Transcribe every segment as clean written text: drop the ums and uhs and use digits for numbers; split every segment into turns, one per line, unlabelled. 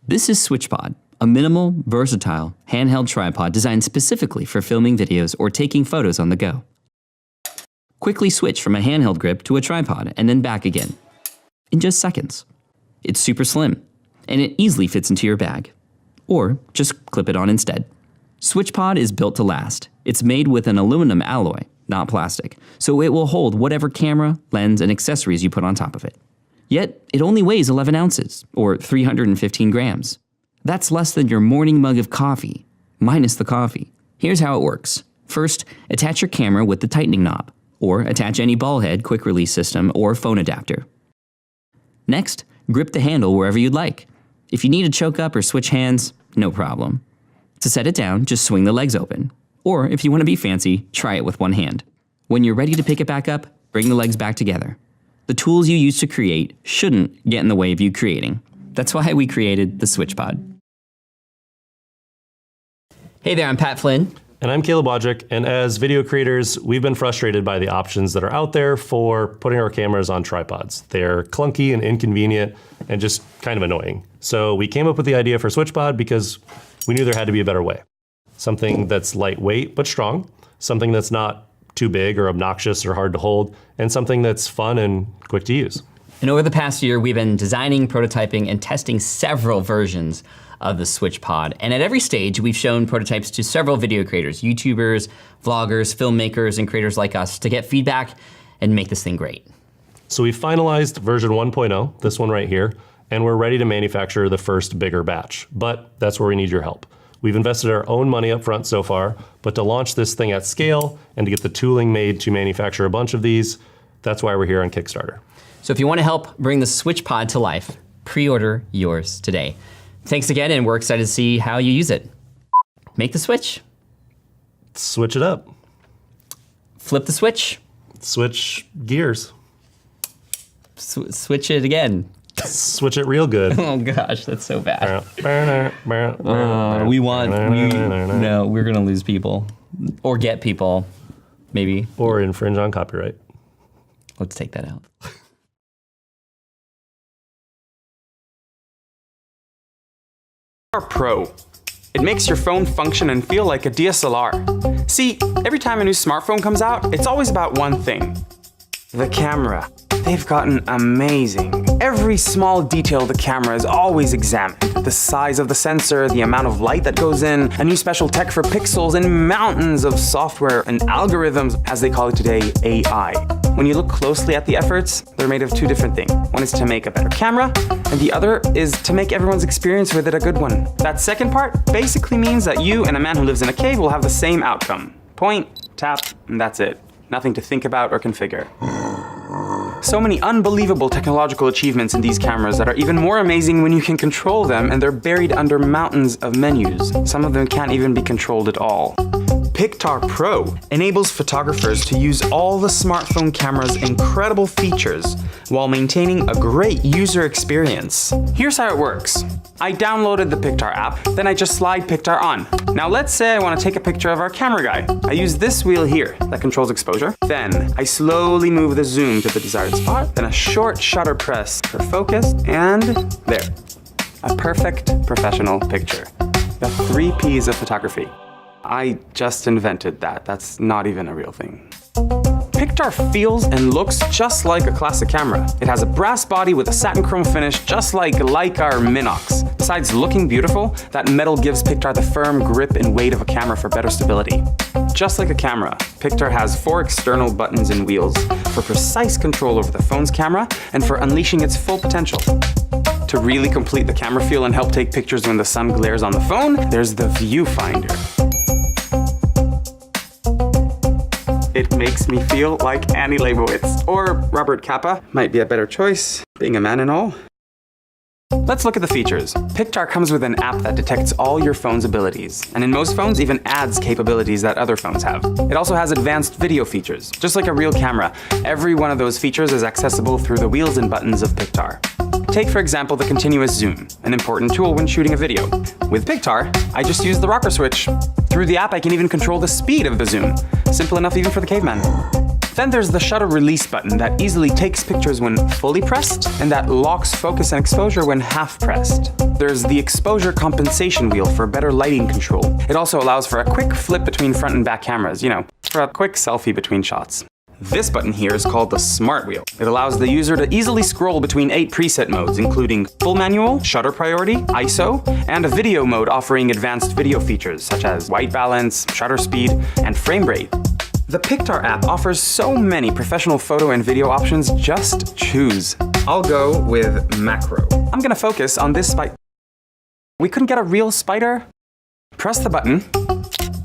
This is SwitchPod, a minimal, versatile, handheld tripod designed specifically for filming videos or taking photos on the go. Quickly switch from a handheld grip to a tripod and then back again, in just seconds. It's super slim, and it easily fits into your bag. Or just clip it on instead. SwitchPod is built to last. It's made with an aluminum alloy, not plastic, so it will hold whatever camera, lens, and accessories you put on top of it. Yet, it only weighs 11 ounces, or 315 grams. That's less than your morning mug of coffee, minus the coffee. Here's how it works. First, attach your camera with the tightening knob, or attach any ball head, quick release system, or phone adapter. Next, grip the handle wherever you'd like. If you need to choke up or switch hands, no problem. To set it down, just swing the legs open. Or if you want to be fancy, try it with one hand. When you're ready to pick it back up, bring the legs back together. The tools you use to create shouldn't get in the way of you creating. That's why we created the SwitchPod. Hey there, I'm Pat Flynn.
And I'm Caleb Wojcik, and as video creators, we've been frustrated by the options that are out there for putting our cameras on tripods. They're clunky and inconvenient and just kind of annoying. So we came up with the idea for SwitchPod because we knew there had to be a better way. Something that's lightweight but strong, something that's not too big or obnoxious or hard to hold, and something that's fun and quick to use.
And over the past year, we've been designing, prototyping, and testing several versions of the SwitchPod. And at every stage, we've shown prototypes to several video creators, YouTubers, vloggers, filmmakers, and creators like us to get feedback and make this thing great.
So we finalized version 1.0, this one right here, and we're ready to manufacture the first bigger batch. But that's where we need your help. We've invested our own money up front so far, but to launch this thing at scale and to get the tooling made to manufacture a bunch of these, that's why we're here on Kickstarter.
So if you want to help bring the SwitchPod to life, pre-order yours today. Thanks again, and we're excited to see how you use it. Make the switch.
Switch it up.
Flip the switch.
Switch gears.
Switch it again.
Switch it real good.
Oh gosh, that's so bad.
No,
we're gonna lose people. Or get people, maybe.
Or infringe on copyright.
Let's take that out.
Pro. It makes your phone function and feel like a DSLR. See, every time a new smartphone comes out, it's always about one thing. The camera. They've gotten amazing. Every small detail of the camera is always examined. The size of the sensor, the amount of light that goes in, a new special tech for pixels, and mountains of software and algorithms, as they call it today, AI. When you look closely at the efforts, they're made of two different things. One is to make a better camera, and the other is to make everyone's experience with it a good one. That second part basically means that you and a man who lives in a cave will have the same outcome. Point, tap, and that's it. Nothing to think about or configure. So many unbelievable technological achievements in these cameras that are even more amazing when you can control them, and they're buried under mountains of menus. Some of them can't even be controlled at all. Pictar Pro enables photographers to use all the smartphone camera's incredible features while maintaining a great user experience. Here's how it works. I downloaded the Pictar app, then I just slide Pictar on. Now let's say I want to take a picture of our camera guy. I use this wheel here that controls exposure. Then I slowly move the zoom to the desired spot, then a short shutter press for focus, and there. A perfect professional picture. The 3 Ps of photography. I just invented that. That's not even a real thing. Pictar feels and looks just like a classic camera. It has a brass body with a satin chrome finish, just like Leica or Minox. Besides looking beautiful, that metal gives Pictar the firm grip and weight of a camera for better stability. Just like a camera, Pictar has 4 external buttons and wheels for precise control over the phone's camera and for unleashing its full potential. To really complete the camera feel and help take pictures when the sun glares on the phone, there's the viewfinder. It makes me feel like Annie Leibovitz, or Robert Capa, might be a better choice, being a man and all. Let's look at the features. Pictar comes with an app that detects all your phone's abilities, and in most phones even adds capabilities that other phones have. It also has advanced video features. Just like a real camera, every one of those features is accessible through the wheels and buttons of Pictar. Take, for example, the continuous zoom, an important tool when shooting a video. With Pictar, I just use the rocker switch. Through the app, I can even control the speed of the zoom. Simple enough even for the caveman. Then there's the shutter release button that easily takes pictures when fully pressed and that locks focus and exposure when half pressed. There's the exposure compensation wheel for better lighting control. It also allows for a quick flip between front and back cameras, for a quick selfie between shots. This button here is called the Smart Wheel. It allows the user to easily scroll between 8 preset modes, including full manual, shutter priority, ISO, and a video mode offering advanced video features such as white balance, shutter speed, and frame rate. The Pictar app offers so many professional photo and video options, just choose. I'll go with macro. I'm gonna focus on this spider. We couldn't get a real spider? Press the button,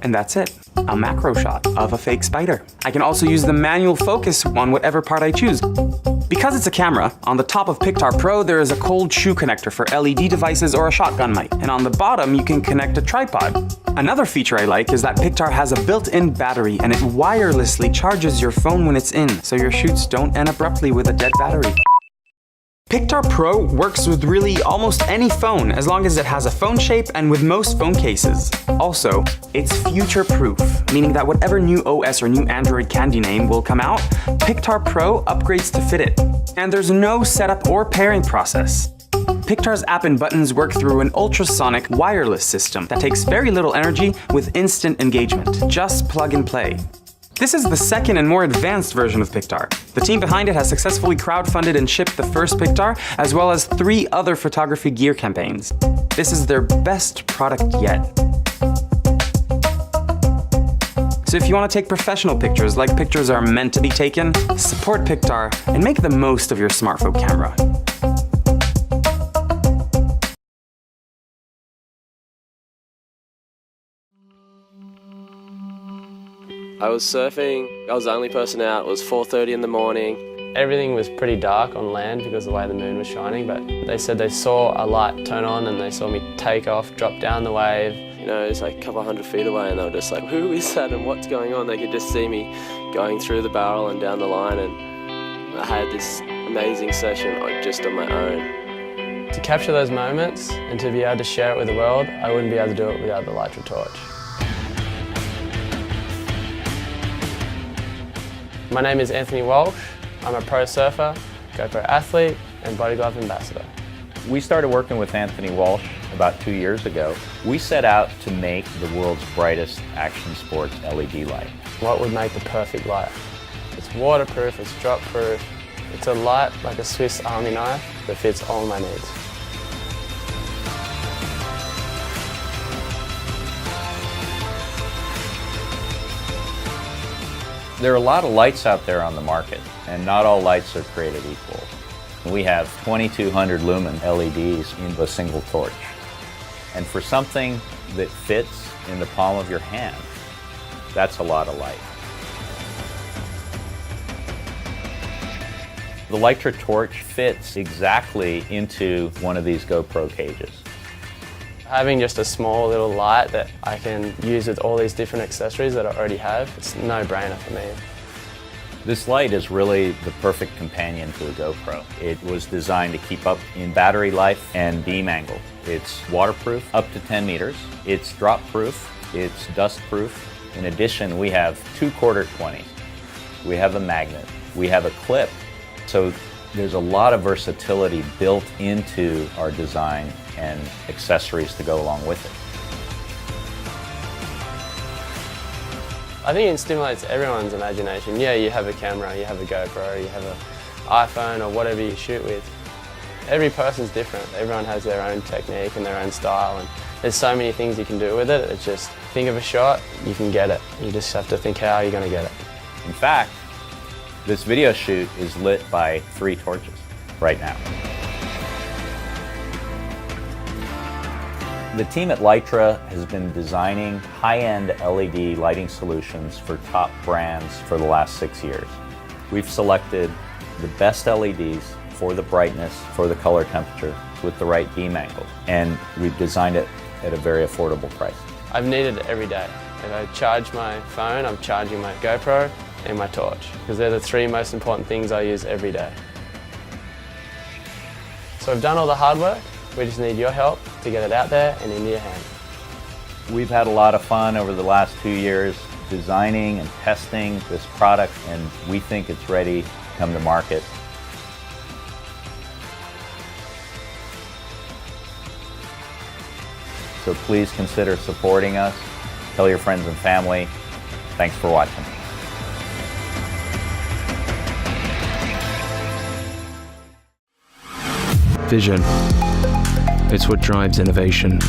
and that's it. A macro shot of a fake spider. I can also use the manual focus on whatever part I choose. Because it's a camera, on the top of Pictar Pro there is a cold shoe connector for LED devices or a shotgun mic, and on the bottom you can connect a tripod. Another feature I like is that Pictar has a built-in battery and it wirelessly charges your phone when it's in, so your shoots don't end abruptly with a dead battery. Pictar Pro works with really almost any phone as long as it has a phone shape and with most phone cases. Also, it's future-proof, meaning that whatever new OS or new Android candy name will come out, Pictar Pro upgrades to fit it. And there's no setup or pairing process. Pictar's app and buttons work through an ultrasonic wireless system that takes very little energy with instant engagement. Just plug and play. This is the second and more advanced version of Pictar. The team behind it has successfully crowdfunded and shipped the first Pictar, as well as 3 other photography gear campaigns. This is their best product yet. So if you want to take professional pictures like pictures are meant to be taken, support Pictar and make the most of your smartphone camera.
I was surfing, I was the only person out, it was 4:30 in the morning.
Everything was pretty dark on land because of the way the moon was shining, but they said they saw a light turn on and they saw me take off, drop down the wave.
It's like a couple hundred feet away and they were just like, who is that and what's going on? They could just see me going through the barrel and down the line, and I had this amazing session just on my own.
To capture those moments and to be able to share it with the world, I wouldn't be able to do it without the Lytra torch. My name is Anthony Walsh. I'm a pro surfer, GoPro athlete, and Body Glove ambassador.
We started working with Anthony Walsh about 2 years ago. We set out to make the world's brightest action sports LED light.
What would make the perfect light? It's waterproof, it's drop proof. It's a light like a Swiss Army knife that fits all my needs.
There are a lot of lights out there on the market, and not all lights are created equal. We have 2,200 lumen LEDs in a single torch. And for something that fits in the palm of your hand, that's a lot of light. The Lytra torch fits exactly into one of these GoPro cages.
Having just a small little light that I can use with all these different accessories that I already have, it's a no-brainer for me.
This light is really the perfect companion to a GoPro. It was designed to keep up in battery life and beam angle. It's waterproof up to 10 meters. It's drop proof. It's dust proof. In addition, we have 2 quarter 20s. We have a magnet. We have a clip. So there's a lot of versatility built into our design and accessories to go along with it.
I think it stimulates everyone's imagination. Yeah, you have a camera, you have a GoPro, you have an iPhone or whatever you shoot with. Every person's different. Everyone has their own technique and their own style, and there's so many things you can do with it. It's just think of a shot, you can get it. You just have to think how you're going to get it.
In fact, this video shoot is lit by 3 torches right now. The team at Lytra has been designing high-end LED lighting solutions for top brands for the last 6 years. We've selected the best LEDs for the brightness, for the color temperature, with the right beam angle, and we've designed it at a very affordable price.
I've needed it every day. If I charge my phone, I'm charging my GoPro and my torch, because they're the 3 most important things I use every day. So I've done all the hard work. We just need your help to get it out there and in your hand.
We've had a lot of fun over the last 2 years designing and testing this product, and we think it's ready to come to market. So please consider supporting us. Tell your friends and family. Thanks for watching.
Vision. It's what drives innovation.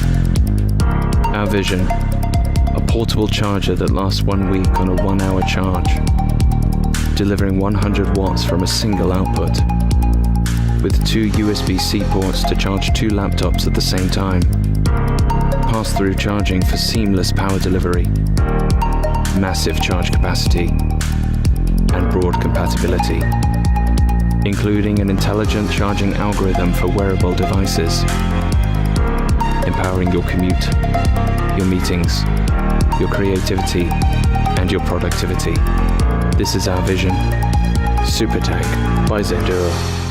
Our vision. A portable charger that lasts 1 week on a 1-hour charge, delivering 100 watts from a single output, with 2 USB-C ports to charge 2 laptops at the same time. Pass-through charging for seamless power delivery, massive charge capacity, and broad compatibility, including an intelligent charging algorithm for wearable devices, empowering your commute, your meetings, your creativity, and your productivity. This is our vision. SuperTag by Zenduro.